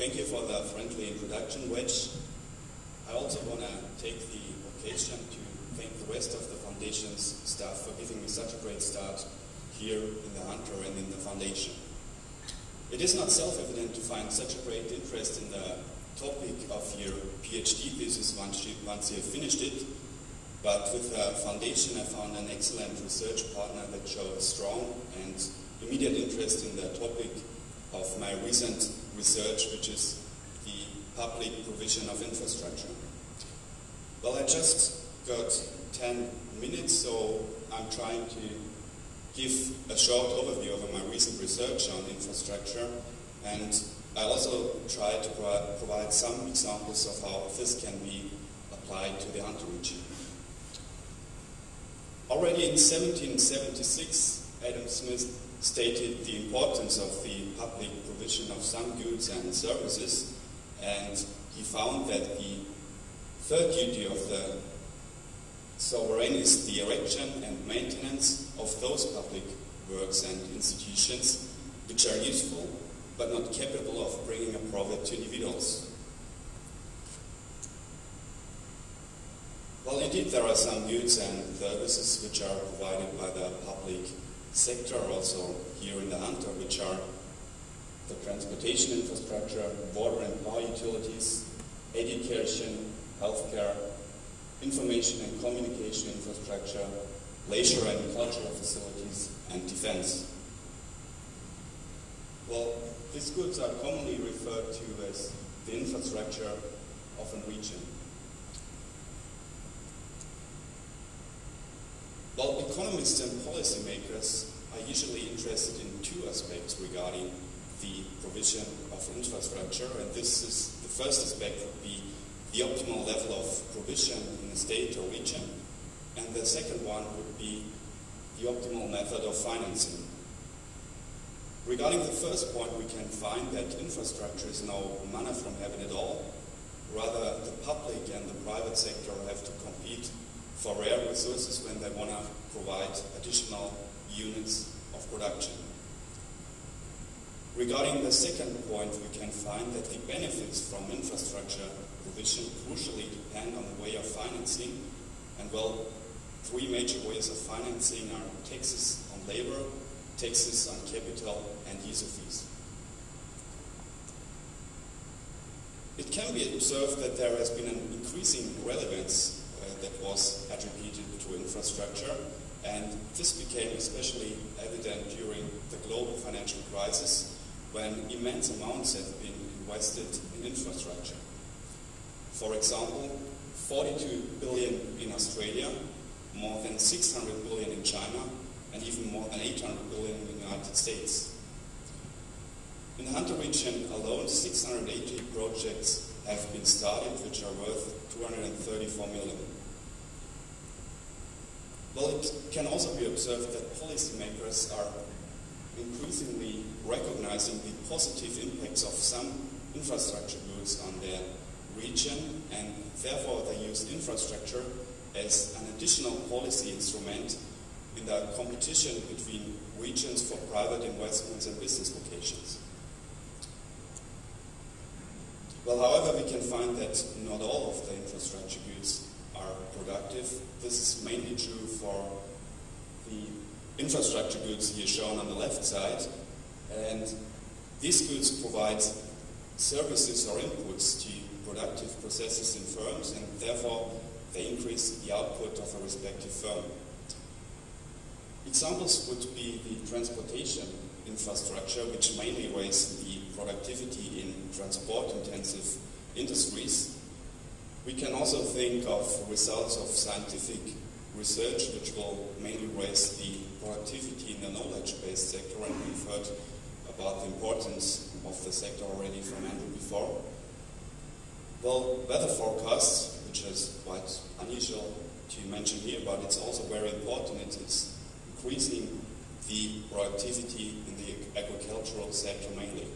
Thank you for the friendly introduction, Wedge. I also want to take the occasion to thank the rest of the Foundation's staff for giving me such a great start here in the Hunter and in the Foundation. It is not self-evident to find such a great interest in the topic of your PhD thesis once you have finished it, but with the Foundation I found an excellent research partner that showed strong and immediate interest in the topic of my recent research, which is the public provision of infrastructure. Well, I just got 10 minutes, so I'm trying to give a short overview of my recent research on infrastructure, and I also try to provide some examples of how this can be applied to the Hunter region. Already in 1776, Adam Smith stated the importance of the public provision of some goods and services, and he found that the third duty of the sovereign is the erection and maintenance of those public works and institutions which are useful but not capable of bringing a profit to individuals. Well, indeed, there are some goods and services which are provided by the public sector also here in the Hunter, which are the transportation infrastructure, water and power utilities, education, healthcare, information and communication infrastructure, leisure and cultural facilities, and defense. Well, these goods are commonly referred to as the infrastructure of a region. Well, economists and policymakers are usually interested in two aspects regarding the provision of infrastructure, and the first aspect would be the optimal level of provision in a state or region, and the second one would be the optimal method of financing. Regarding the first point, we can find that infrastructure is no manna from heaven at all. Rather, the public and the private sector have to compete for rare resources when they want to provide additional units of production. Regarding the second point, we can find that the benefits from infrastructure provision crucially depend on the way of financing, and well, three major ways of financing are taxes on labor, taxes on capital, and user fees. It can be observed that there has been an increasing relevance that was attributed to infrastructure, and this became especially evident during the global financial crisis, when immense amounts have been invested in infrastructure. For example, 42 billion in Australia, more than 600 billion in China, and even more than 800 billion in the United States. In the Hunter region alone, 680 projects have been started, which are worth 234 million. Well, it can also be observed that policymakers are increasingly recognizing the positive impacts of some infrastructure goods on their region, and therefore they use infrastructure as an additional policy instrument in the competition between regions for private investments and business locations. Well, however, we can find that not all of the infrastructure goods are productive. This is mainly true for the infrastructure goods here shown on the left side, and these goods provide services or inputs to productive processes in firms, and therefore they increase the output of a respective firm. Examples would be the transportation infrastructure, which mainly raise the productivity in transport-intensive industries. We can also think of results of scientific research, which will mainly raise the productivity in the knowledge-based sector, and we've heard about the importance of the sector already from Andrew before. Well, weather forecasts, which is quite unusual to mention here, but it's also very important. It is increasing the productivity in the agricultural sector mainly.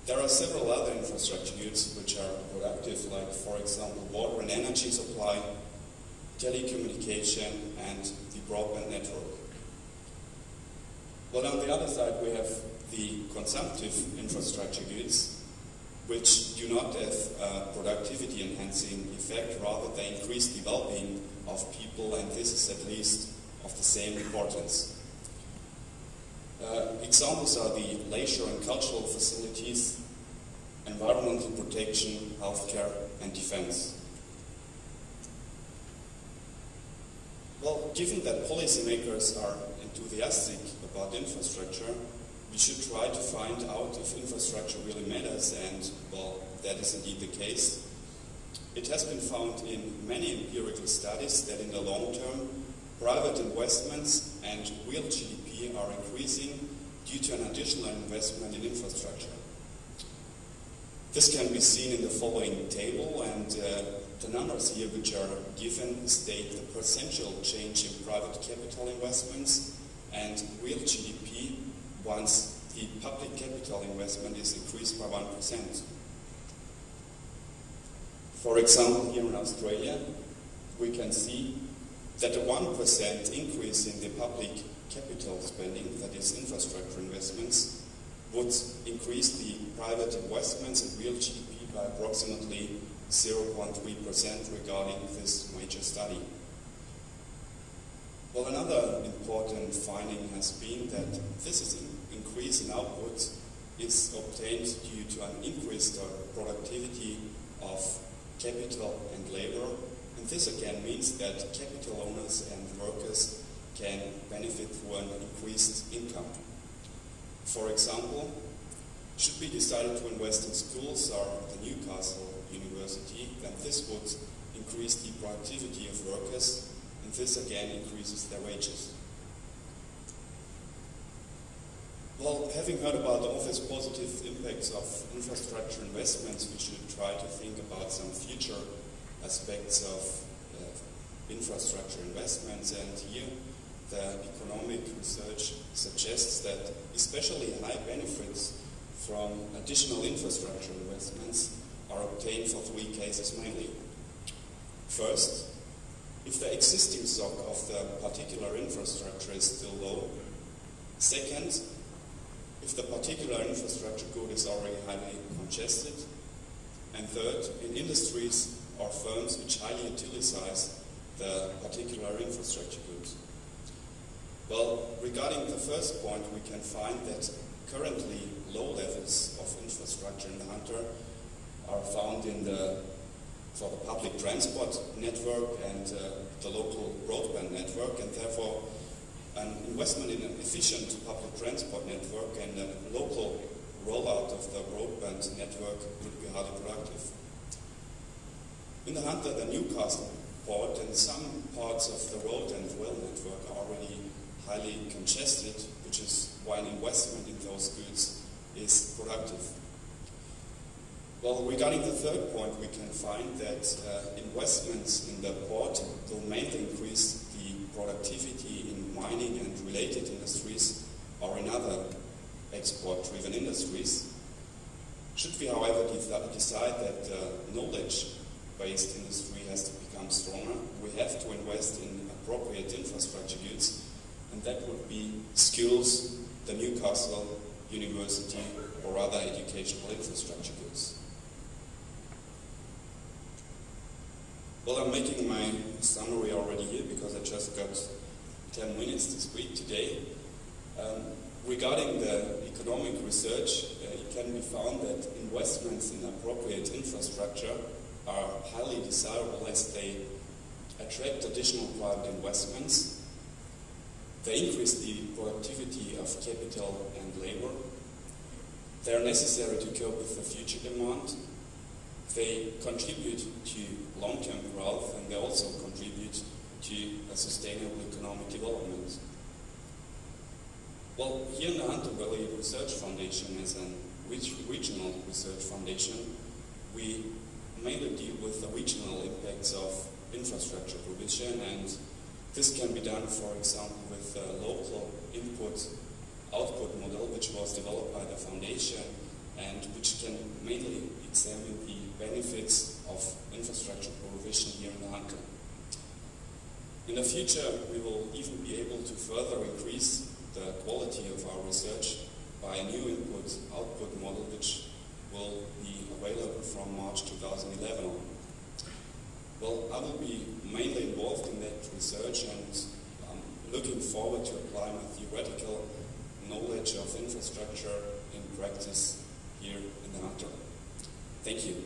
There are several other infrastructure goods which are productive, like, for example, water and energy supply, telecommunication, and the broadband network. But on the other side, we have the consumptive infrastructure goods, which do not have a productivity-enhancing effect, rather they increase the well-being of people, and this is at least of the same importance. Examples are the leisure and cultural facilities, environmental protection, healthcare, and defense. Well, given that policymakers are enthusiastic about infrastructure, we should try to find out if infrastructure really matters, and, well, that is indeed the case. It has been found in many empirical studies that in the long term, private investments and real GDP are increasing due to an additional investment in infrastructure. This can be seen in the following table, and the numbers here which are given state the percentual change in private capital investments and real GDP once the public capital investment is increased by 1%. For example, here in Australia, we can see that a 1% increase in the public capital spending, that is infrastructure investments, would increase the private investments and real GDP by approximately 0.3% regarding this major study. Well, another important finding has been that this increase in output is obtained due to an increased productivity of capital and labor, and this again means that capital owners and workers can benefit through an increased income. For example, should we decide to invest in schools or the Newcastle University, then this would increase the productivity of workers, and this again increases their wages. Well, having heard about all these positive impacts of infrastructure investments, we should try to think about some future aspects of infrastructure investments, and here the economic research suggests that especially high benefits from additional infrastructure investments are obtained for three cases mainly. First, if the existing stock of the particular infrastructure is still low. Second, if the particular infrastructure good is already highly congested. And third, in industries or firms which highly utilize the particular infrastructure goods. Well, regarding the first point, we can find that currently low levels of infrastructure in the Hunter are found for the public transport network and the local broadband network, and therefore an investment in an efficient public transport network and a local rollout of the broadband network would be highly productive. In the Hunter, the Newcastle port and some parts of the road and rail network are already highly congested, which is why an investment in those goods is productive. Well, regarding the third point, we can find that investments in the port will mainly increase the productivity in mining and related industries or in other export-driven industries. Should we, however, decide that knowledge-based industry has to become stronger, we have to invest in appropriate infrastructure goods, and that would be schools, the Newcastle University, or other educational infrastructure goods. Well, I'm making my summary already here because I just got 10 minutes to speak today. Regarding the economic research, it can be found that investments in appropriate infrastructure are highly desirable as they attract additional private investments. They increase the productivity of capital and labor. They are necessary to cope with the future demand. They contribute to long-term growth, and they also contribute to a sustainable economic development. Well, here in the Hunter Valley Research Foundation, as a regional research foundation, we mainly deal with the regional impacts of infrastructure provision, and this can be done, for example, with a local input-output model, which was developed by the foundation and which can mainly examine the benefits of infrastructure provision here in the Hunter. In the future, we will even be able to further increase the quality of our research by a new input-output model, which will be available from March 2011 on. Well, I will be mainly involved in that research, and I'm looking forward to apply my theoretical knowledge of infrastructure in practice here in the Hunter. Thank you.